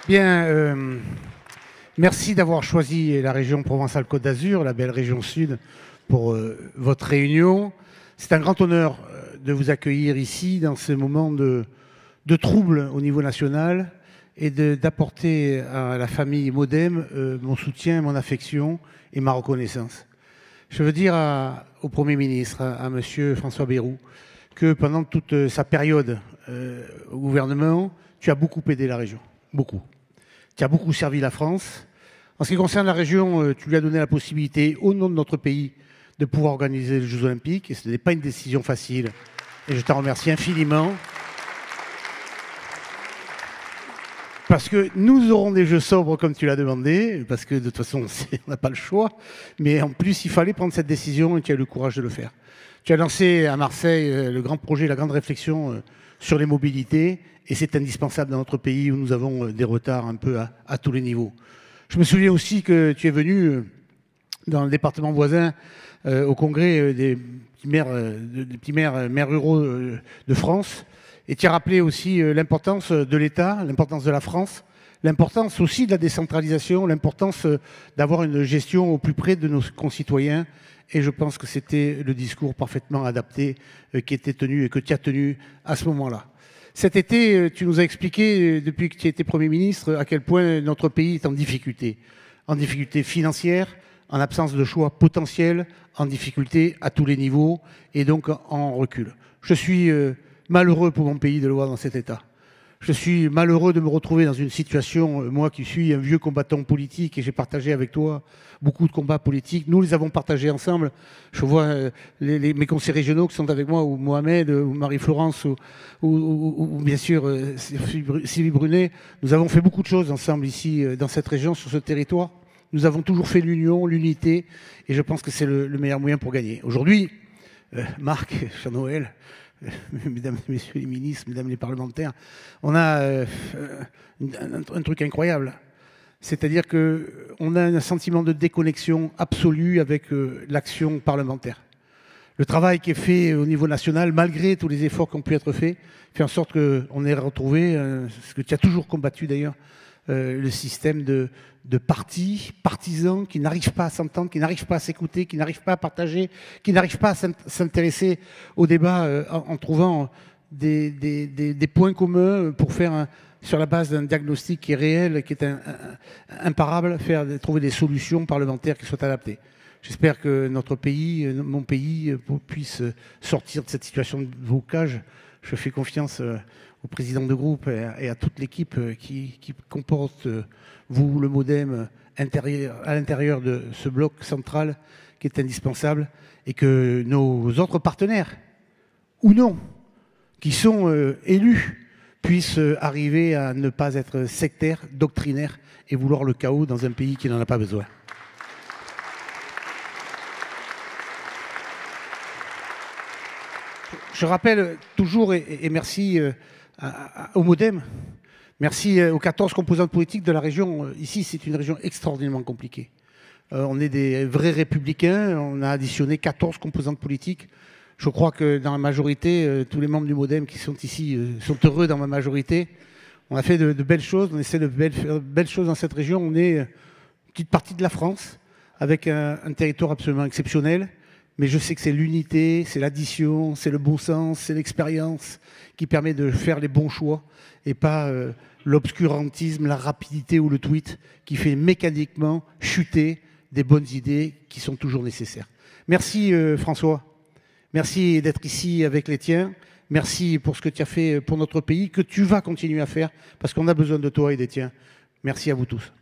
Bien, merci d'avoir choisi la région Provence-Alpes-Côte d'Azur, la belle région sud, pour votre réunion. C'est un grand honneur de vous accueillir ici dans ce moment de trouble au niveau national et d'apporter à la famille Modem mon soutien, mon affection et ma reconnaissance. Je veux dire au Premier ministre, à Monsieur François Bayrou, que pendant toute sa période au gouvernement, tu as beaucoup aidé la région, beaucoup. Tu as beaucoup servi la France. En ce qui concerne la région, tu lui as donné la possibilité, au nom de notre pays, de pouvoir organiser les Jeux Olympiques. Et ce n'est pas une décision facile. Et je t'en remercie infiniment. Parce que nous aurons des Jeux sobres comme tu l'as demandé, parce que de toute façon, on n'a pas le choix. Mais en plus, il fallait prendre cette décision et tu as eu le courage de le faire. Tu as lancé à Marseille le grand projet, la grande réflexion sur les mobilités. Et c'est indispensable dans notre pays où nous avons des retards un peu à tous les niveaux. Je me souviens aussi que tu es venu dans le département voisin au congrès des petits maires ruraux de France. Et tu as rappelé aussi l'importance de l'État, l'importance de la France, l'importance aussi de la décentralisation, l'importance d'avoir une gestion au plus près de nos concitoyens. Et je pense que c'était le discours parfaitement adapté qui était tenu et que tu as tenu à ce moment-là. Cet été, tu nous as expliqué, depuis que tu étais Premier ministre, à quel point notre pays est en difficulté financière, en absence de choix potentiels, en difficulté à tous les niveaux et donc en recul. Je suis malheureux pour mon pays de le voir dans cet état. Je suis malheureux de me retrouver dans une situation, moi qui suis un vieux combattant politique et j'ai partagé avec toi beaucoup de combats politiques. Nous les avons partagés ensemble. Je vois mes conseillers régionaux qui sont avec moi, ou Mohamed, ou Marie-Florence, ou bien sûr Sylvie Brunet. Nous avons fait beaucoup de choses ensemble ici, dans cette région, sur ce territoire. Nous avons toujours fait l'union, l'unité, et je pense que c'est le meilleur moyen pour gagner. Aujourd'hui, Marc, cher Noël, mesdames et messieurs les ministres, mesdames les parlementaires, on a un truc incroyable. C'est-à-dire qu'on a un sentiment de déconnexion absolue avec l'action parlementaire. Le travail qui est fait au niveau national, malgré tous les efforts qui ont pu être faits, fait en sorte qu'on ait retrouvé, ce que tu as toujours combattu d'ailleurs, le système de partis, partisans, qui n'arrivent pas à s'entendre, qui n'arrivent pas à s'écouter, qui n'arrivent pas à partager, qui n'arrivent pas à s'intéresser au débat en trouvant des points communs pour faire, sur la base d'un diagnostic qui est réel, qui est imparable, trouver des solutions parlementaires qui soient adaptées. J'espère que notre pays, mon pays, puisse sortir de cette situation de blocage. Je fais confiance au président de groupe et à toute l'équipe qui comporte, vous, le Modem, à l'intérieur de ce bloc central qui est indispensable, et que nos autres partenaires, ou non, qui sont élus, puissent arriver à ne pas être sectaires, doctrinaires et vouloir le chaos dans un pays qui n'en a pas besoin. Je rappelle toujours, et merci au Modem, merci aux 14 composantes politiques de la région. Ici, c'est une région extraordinairement compliquée. On est des vrais républicains, on a additionné 14 composantes politiques. Je crois que dans la majorité, tous les membres du Modem qui sont ici sont heureux dans ma majorité. On a fait de belles choses, on essaie de faire de belles choses dans cette région. On est une petite partie de la France, avec un territoire absolument exceptionnel. Mais je sais que c'est l'unité, c'est l'addition, c'est le bon sens, c'est l'expérience qui permet de faire les bons choix et pas l'obscurantisme, la rapidité ou le tweet qui fait mécaniquement chuter des bonnes idées qui sont toujours nécessaires. Merci François, merci d'être ici avec les tiens, merci pour ce que tu as fait pour notre pays, que tu vas continuer à faire parce qu'on a besoin de toi et des tiens. Merci à vous tous.